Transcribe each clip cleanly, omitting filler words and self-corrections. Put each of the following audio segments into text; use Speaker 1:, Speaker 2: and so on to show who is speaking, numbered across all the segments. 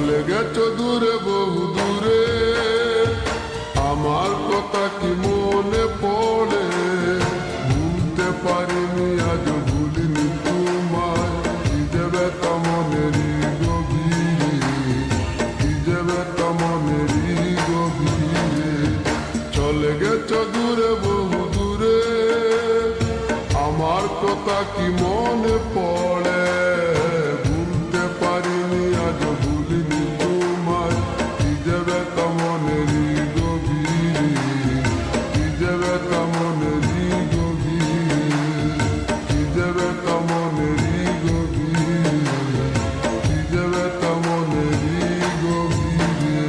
Speaker 1: চলে গেছো দূরে বহু দূরে, আমার কথা কি মনে পড়ে? ভুলতে পারিনি আজ ভুলিনি তোমায়, কি যে ব্যথা মনেরই গভীরে, কি যে ব্যথা মনেরই গভীরে। চলে গেছো দূরে বহু দূরে, আমার কথা কি মনে পড়ে? ভুলতে পারিনি আজ ভুলিনি তোমায়, কি যে ব্যথা মনেরই গভীরে, কি যে ব্যথা মনেরই গভীরে, কি যে ব্যথা মনেরই গভীরে, কি যে ব্যথা মনেরই গভীরে।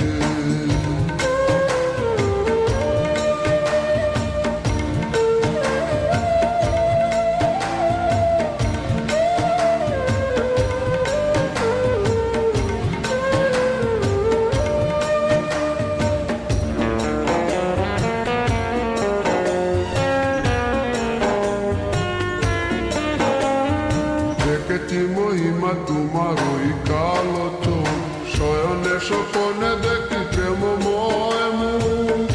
Speaker 1: দেখেছি মহিমা তোমার ওই কালো চোখ, শয়নে স্বপনে দেখি প্রেমময় মুখ।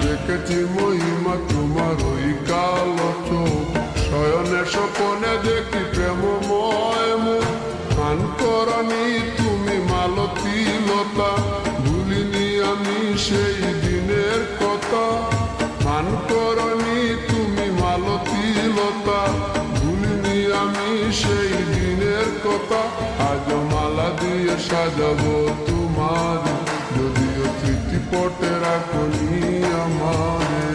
Speaker 1: দেখেছি মহিমা তোমার ওই কালো চোখ, শয়নে স্বপনে দেখি প্রেমময় মুখ। গান করনি তুমি মালতী লতা, ভুলিনি আমি সেই দিনের কথা। গান করনি তুমি মালতী লতা, ভুলিনি আমি সেই দিনের কথা। আজ মালা দিয়ে সাজাবো তোমার, যদিও স্মৃতিপটে রাখনি আমারে।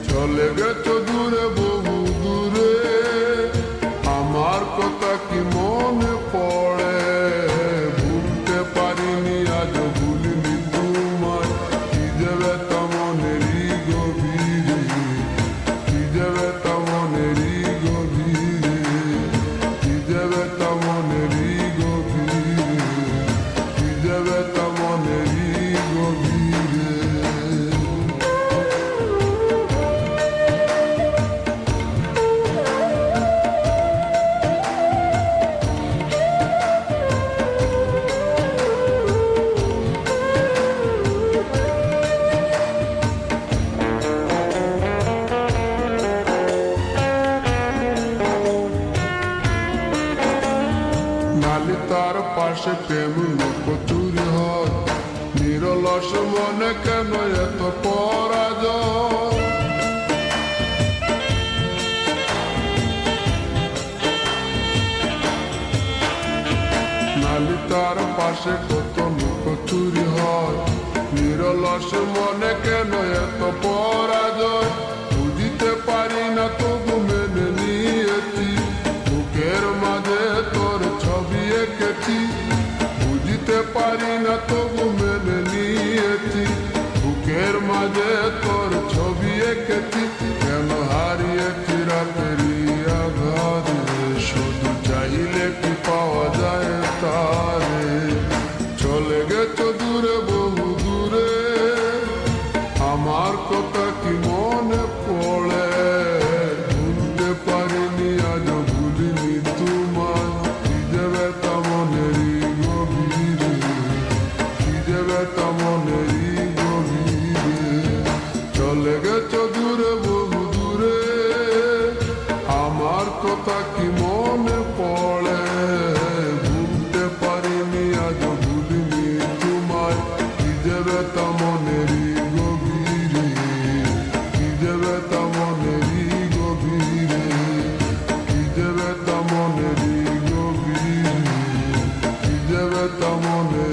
Speaker 1: চলে গেছো দূরে বহু দূরে, আমার কথা কি মনে পড়ে? ভুলতে পারিনি আজ ভুলিনি তোমায়, কি যে ব্যথা মনেরই গভীরে, কি যে ব্যথা মনেরই গভীরে, কি যে ব্যথা মনেরই গভীরে, কি যে ব্যথা মনেরই গভীরে। নালিতার পাশে প্রেম লুকোচুরি হয়, নিরলস মনে কেন এত পরাজয়? নালিতার পাশে কত লুকোচুরি হয়, নিরলস মনে কেন এত পরাজয়? বুঝিতে পারি না তবু মেনে নিয়েছি, বুকের মাঝে তোর ছবি এঁকেছি। বুঝিতে পারি না তবু মেনে নিয়েছি, বুকের মাঝে তোর ছবি এঁকেছি। কেন হারিয়েছি রাতেরই আঘাতে, শুধু চাইলে কি পাওয়া যায় তারে? চলে গেছো দূরে বহু দূরে, আমার কথা কি মনে পড়ে? ভুলতে পারিনি আজ ভুলিনি তোমায়, কি যে ব্যথা মনেরই গভীরে, কি যে ব্যথা মনেরই গভীরে। চলে গেছো দূরে বহু দূরে, আমার কথা কি মনে পড়ে? ভুলতে পারিনি আজ ভুলিনি তোমায়, কি যে ব্যথা মনেরই গভীরে, কি যে ব্যথা মনেরই গভীরে, কি যে ব্যথা মনেরই গভীরে, কি যে ব্যথা মনে